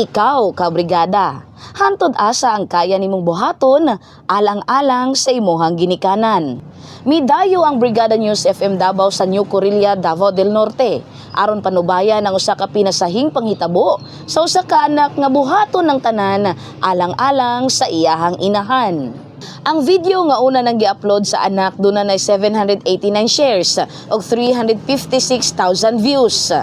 Ikaw, kabrigada, hantod asa ang kaya nimong buhaton, alang-alang sa imuhang ginikanan. Midayo ang Brigada News FM Davao sa New Corilla, Davao del Norte, aron panubayan ang usa ka pinasahing panghitabo sa usa ka anak nga buhaton ng tanan, alang-alang sa iyahang inahan. Ang video nga una nang gi-upload sa anak dunay 789 shares og 356,000 views.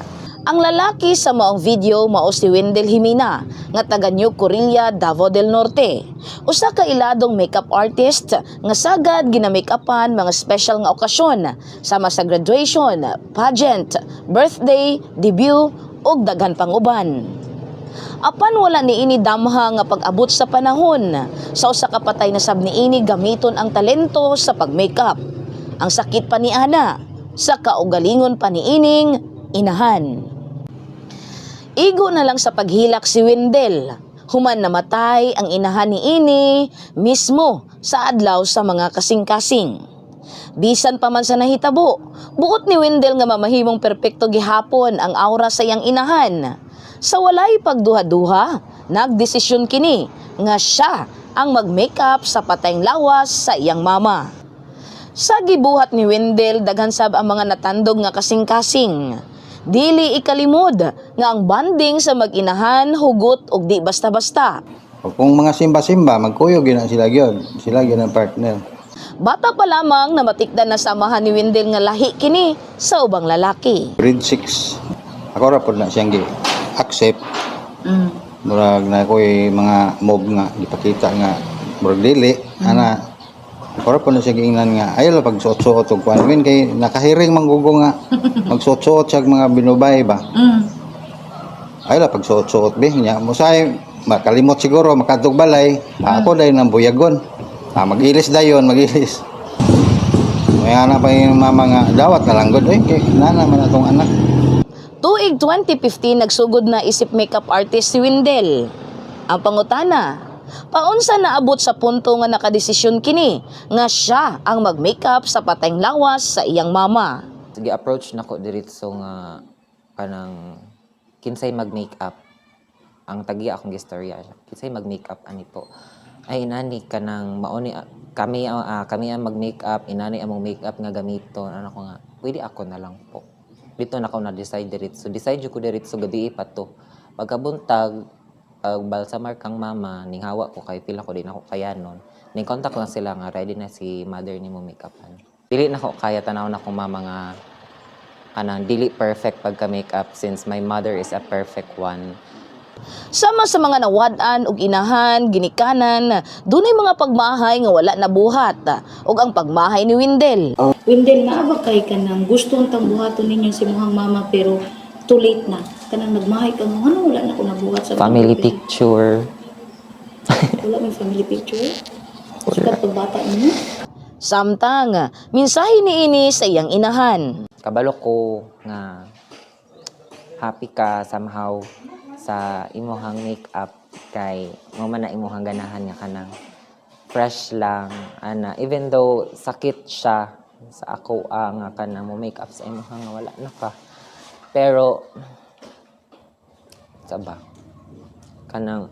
Ang lalaki sa maong video mao si Wendell Jimena nga taga New Corilla, Davao del Norte. Usa ka iladong makeup artist nga sagad ginamake-upan mga special nga okasyon sama sa graduation, pageant, birthday, debut ug daghan pang uban. Apan wala niini damha nga pag-abot sa panahon sa usa ka patay na sab niini gamiton ang talento sa pag-makeup. Ang sakit pa ni ana sa kaugalingon pa niining inahan. Igo na lang sa paghilak si Wendell. Human namatay ang inahan niini mismo sa adlaw sa mga kasing-kasing. Bisan pa man sa nahitabo, buot ni Wendell nga mamahimong perpekto gihapon ang aura sa iyang inahan. Sa walay pagduha-duha, nagdesisyon kini nga siya ang mag-makeup sa patayng lawas sa iyang mama. Sa gibuhat ni Wendell, daghan sab ang mga natandog nga kasing-kasing. Dili ikalimod nga ang banding sa mag-inahan hugot og di basta-basta. Kung mga simba-simba, magkuyog yun sila gyud. Sila gyud ang partner. Bata pa lamang na matikdan na samahan ni Wendell nga lahi kini sa ubang lalaki. Grade 6. Ako ra pod na siyang gi-accept. Murag na ko'y mga mob nga gipakita nga murag dili ana. Ako ra pod na siya giingnan nga ayaw lang pagsuot-suot og kuan kay nakahiring manggugo nga magsuot-suot siya mga binubay ba. Ayaw lang pagsuot-suot be nya musay makalimot siguro makadtog balay. Ako dayon nang buyagon. Mag-ilis dayon, mag-ilis. May anak pa yung mama nga dawat na lang gud kay nana man atong anak. Tuig 2015 nagsugod na isip makeup artist si Wendell. Ang pangutana, paunsa naabot sa punto nga nakadesisyon kini nga siya ang mag-makeup sa patayng lawas sa iyang mama. Sige, approach nako diretso nga kanang kinsay mag-makeup. Ang tagiya akong gistorya siya. Kinsay mag-makeup ani po. Ay inani kanang mauni kami ang mag-makeup, inani among makeup nga gamiton. Ano ko nga, pwede ako na lang po. Dito na ako na-decide diretso. Decide ko diretso gabi pa to. Pagkabuntag, balsamar kang mama, ning hawa ko kay pila ko din ako kayanon. Ning contact lang sila nga ready na si mother ni mo makeupan. Dili na ko kaya tanaw na kong mama nga kanang dili perfect pagka-makeup since my mother is a perfect one. Sama sa mga nawad-an ug inahan, ginikanan, dunay mga pagmahay nga wala nabuhat ug ang pagmahay ni Wendell. Wendell, naaba kay kanang gusto untang buhaton ninyo si muhang mama pero too late na. Kanang nagmahay ka mo, ano wala na ko nabuhat sa Family picture. Wala may family picture. Sikat pagbata ninyo. Samtang mensahe niini sa iyang inahan. Kabalo ko nga happy ka somehow sa imuhang makeup kay mo man na imuhang ganahan nga kanang fresh lang ana even though sakit siya sa ako nga kanang mo makeup sa imuhang nga wala na ka pero saba kanang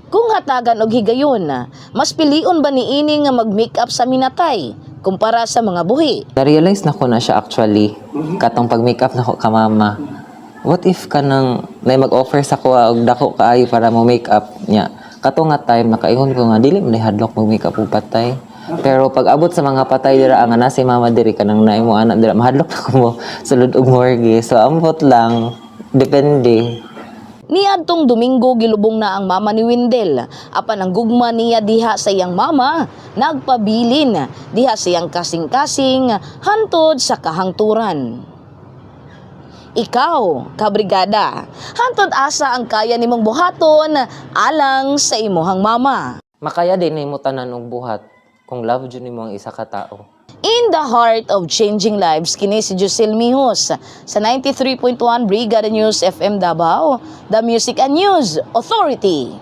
Kung hatagan og higayon, mas pilion ba niini nga mag-makeup sa minatay kumpara sa mga buhi? na-realize na ko na siya actually katong pag-makeup na ko ka mama. What if kanang may mag-offer sa ko og dako kaayo para mo makeup niya. Katong nga time nakaingon ko nga dili man hadlok mag-makeup og patay. Pero pag abot sa mga patay dira nga na si mama diri kanang naay mo anak dira mahadlok na ko mo sulod og morgue. So ambot lang depende. Niadtong Domingo gilubong na ang mama ni Wendell. Apan ang gugma niya diha sa iyang mama, nagpabilin diha sa iyang kasing-kasing hantod sa kahangturan. Ikaw, kabrigada, hantod asa ang kaya nimong buhaton alang sa imuhang mama. Makaya din nimo tanan og buhat kung love jud nimo ang isa ka tawo. In the heart of changing lives, kini si Josel Mihos sa 93.1 Brigada News FM Davao, the Music and News Authority.